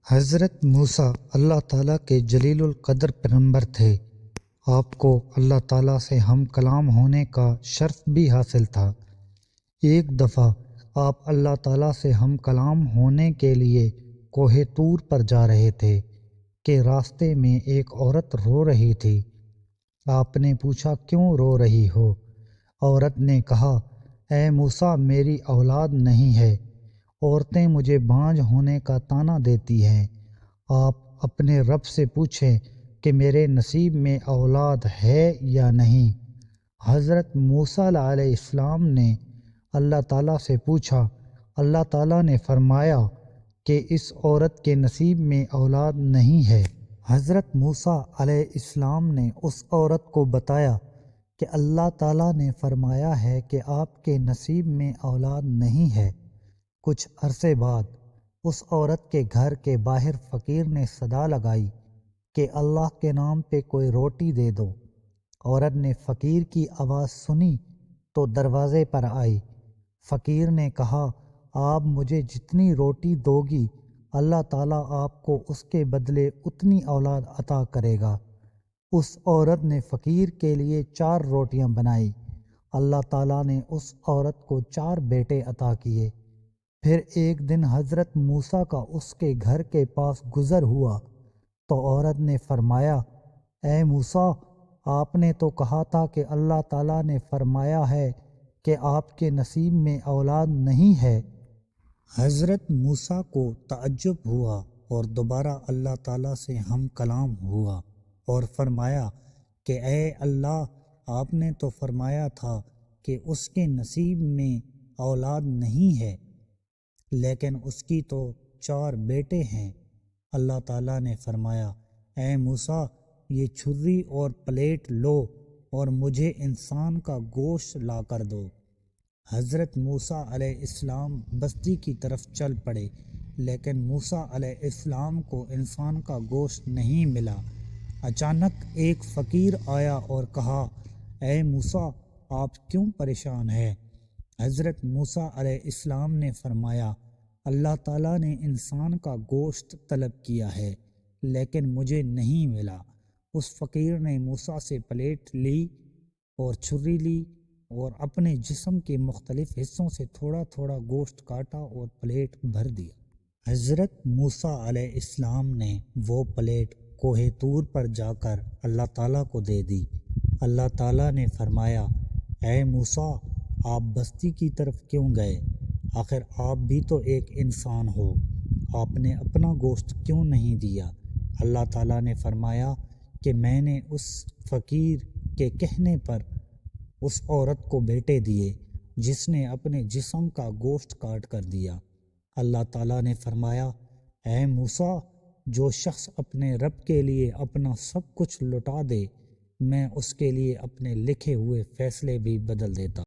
حضرت موسیٰ اللہ تعالیٰ کے جلیل القدر پیغمبر تھے۔ آپ کو اللہ تعالیٰ سے ہم کلام ہونے کا شرف بھی حاصل تھا۔ ایک دفعہ آپ اللہ تعالیٰ سے ہم کلام ہونے کے لیے کوہ طور پر جا رہے تھے کہ راستے میں ایک عورت رو رہی تھی۔ آپ نے پوچھا، کیوں رو رہی ہو؟ عورت نے کہا، اے موسیٰ، میری اولاد نہیں ہے، عورتیں مجھے بانجھ ہونے کا طعنہ دیتی ہیں۔ آپ اپنے رب سے پوچھیں کہ میرے نصیب میں اولاد ہے یا نہیں۔ حضرت موسیٰ علیہ السلام نے اللہ تعالیٰ سے پوچھا۔ اللہ تعالیٰ نے فرمایا کہ اس عورت کے نصیب میں اولاد نہیں ہے۔ حضرت موسیٰ علیہ السلام نے اس عورت کو بتایا کہ اللہ تعالیٰ نے فرمایا ہے کہ آپ کے نصیب میں اولاد نہیں ہے۔ کچھ عرصے بعد اس عورت کے گھر کے باہر فقیر نے صدا لگائی کہ اللہ کے نام پہ کوئی روٹی دے دو۔ عورت نے فقیر کی آواز سنی تو دروازے پر آئی۔ فقیر نے کہا، آپ مجھے جتنی روٹی دو گی اللہ تعالیٰ آپ کو اس کے بدلے اتنی اولاد عطا کرے گا۔ اس عورت نے فقیر کے لیے 4 روٹیاں بنائی۔ اللہ تعالیٰ نے اس عورت کو 4 بیٹے عطا کیے۔ پھر ایک دن حضرت موسیٰ کا اس کے گھر کے پاس گزر ہوا تو عورت نے فرمایا، اے موسیٰ، آپ نے تو کہا تھا کہ اللہ تعالیٰ نے فرمایا ہے کہ آپ کے نصیب میں اولاد نہیں ہے۔ حضرت موسیٰ کو تعجب ہوا اور دوبارہ اللہ تعالیٰ سے ہم کلام ہوا اور فرمایا کہ اے اللہ، آپ نے تو فرمایا تھا کہ اس کے نصیب میں اولاد نہیں ہے، لیکن اس کی تو 4 بیٹے ہیں۔ اللہ تعالیٰ نے فرمایا، اے موسیٰ، یہ چھری اور پلیٹ لو اور مجھے انسان کا گوشت لا کر دو۔ حضرت موسیٰ علیہ السلام بستی کی طرف چل پڑے، لیکن موسیٰ علیہ السلام کو انسان کا گوشت نہیں ملا۔ اچانک ایک فقیر آیا اور کہا، اے موسیٰ، آپ کیوں پریشان ہیں؟ حضرت موسیٰ علیہ السلام نے فرمایا، اللہ تعالیٰ نے انسان کا گوشت طلب کیا ہے لیکن مجھے نہیں ملا۔ اس فقیر نے موسیٰ سے پلیٹ لی اور چھری لی اور اپنے جسم کے مختلف حصوں سے تھوڑا تھوڑا گوشت کاٹا اور پلیٹ بھر دیا۔ حضرت موسیٰ علیہ السلام نے وہ پلیٹ کوہ طور پر جا کر اللہ تعالیٰ کو دے دی۔ اللہ تعالیٰ نے فرمایا، اے موسیٰ، آپ بستی کی طرف کیوں گئے؟ آخر آپ بھی تو ایک انسان ہو، آپ نے اپنا گوشت کیوں نہیں دیا؟ اللہ تعالیٰ نے فرمایا کہ میں نے اس فقیر کے کہنے پر اس عورت کو بیٹے دیے جس نے اپنے جسم کا گوشت کاٹ کر دیا۔ اللہ تعالیٰ نے فرمایا، اے موسیٰ، جو شخص اپنے رب کے لیے اپنا سب کچھ لٹا دے، میں اس کے لیے اپنے لکھے ہوئے فیصلے بھی بدل دیتا۔